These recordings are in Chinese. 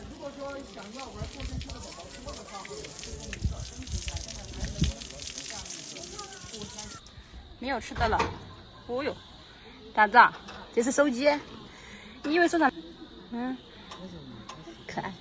如果说想要玩过山车的宝宝多的话，会有没有吃的了。哦哟，大子，这是手机，你以为手上？嗯，可爱。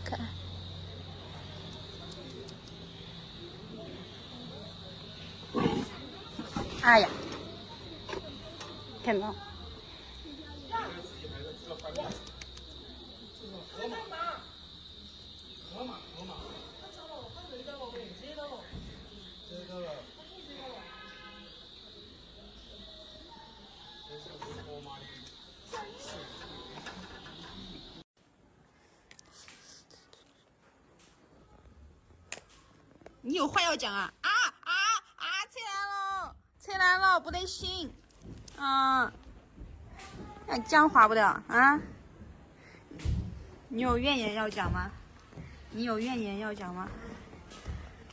可爱。哎呀，看到。你有话要讲啊？扯烂了，不得行。要讲话不得啊？你有怨言要讲吗？你有怨言要讲吗？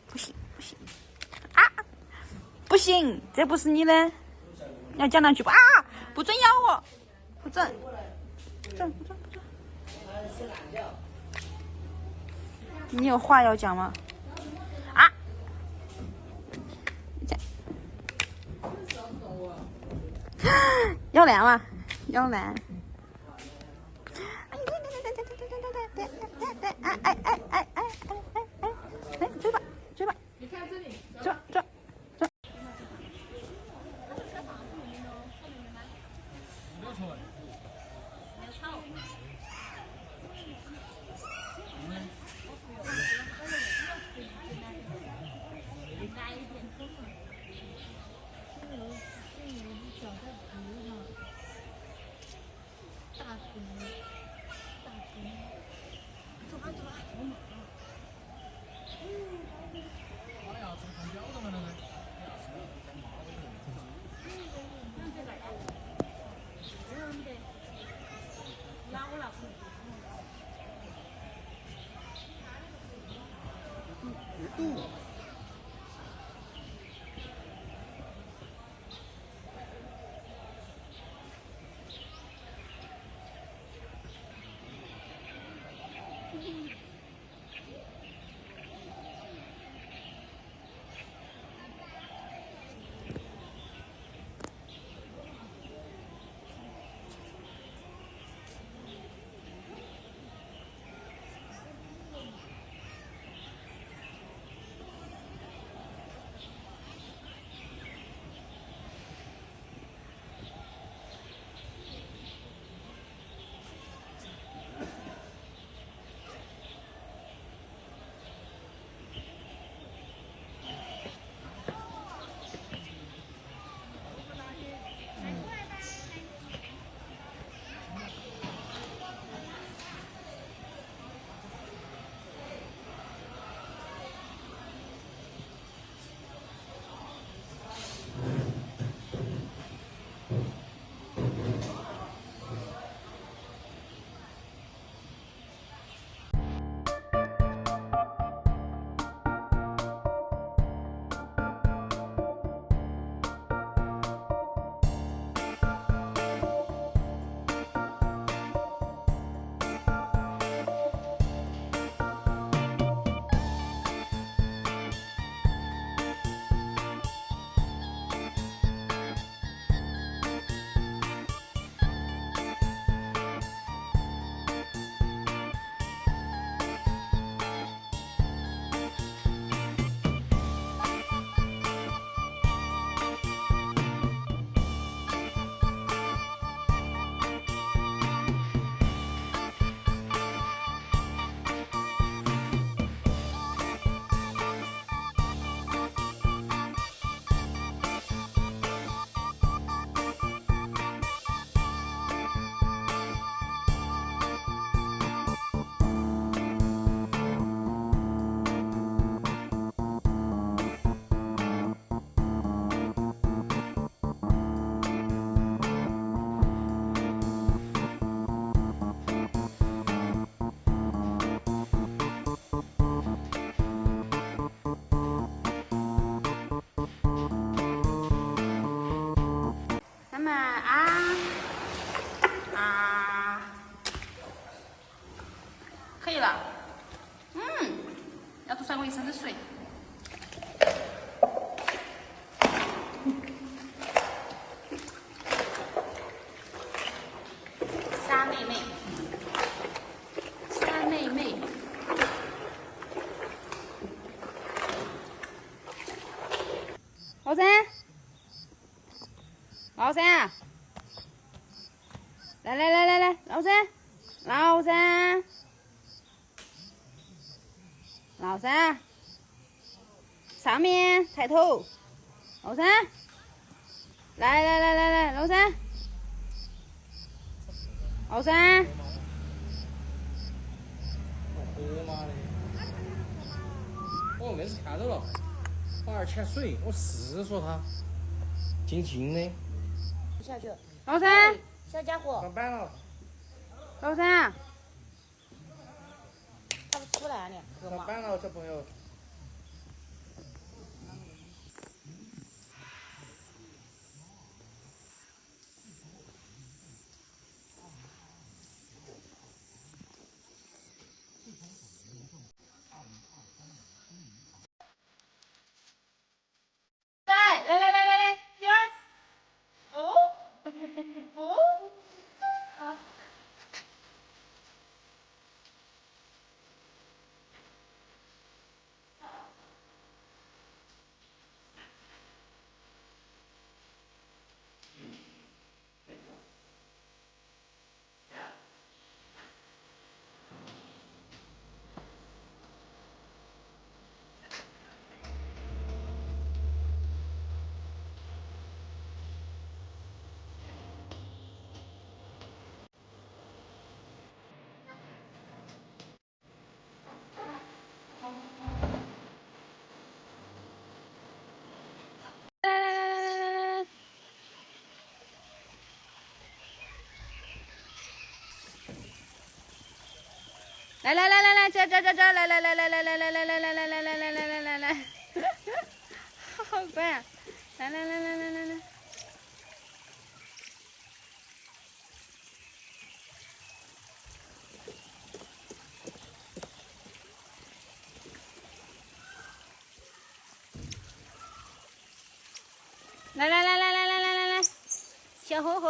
不行不行啊！不行，这不是你的，你要讲两句吧？不准咬我，不准，不准。你有话要讲吗？要烂了，要烂！追吧，追吧！你看这里，追。老三，老三，来，老三，老三，老三，上面抬头，老三，来，老三，老三。我妈的！我硬是看到了，把儿潜水，我是说他静静的。下去。老三，小家伙，上班了，老三，他不出来呢，哥们。上班了，小朋友。来，一二，哦，啊。来，这，来，好乖啊！来，来，小猴猴，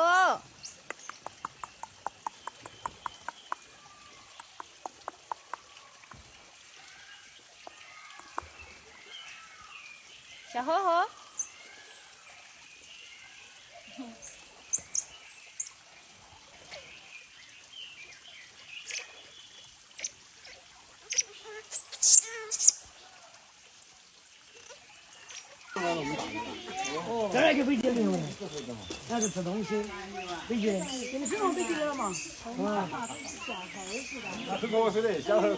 小猴猴。这儿就北京的哦，那是吃东西，北京，你们正好北京了嘛？啊，吃螺丝的，小孩吃。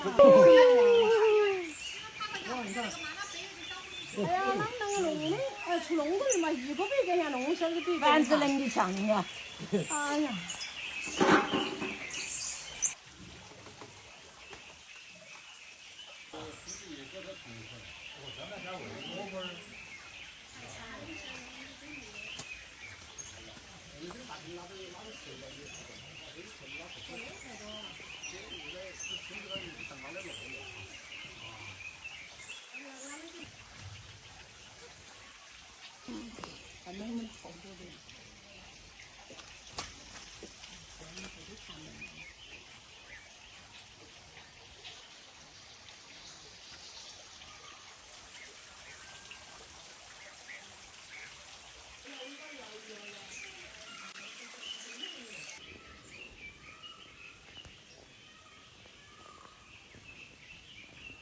哎呀，那个弄的，出弄个人嘛，一个别个人弄，小个别个。繁殖能力强呀！哎呀。反正我们差不多的。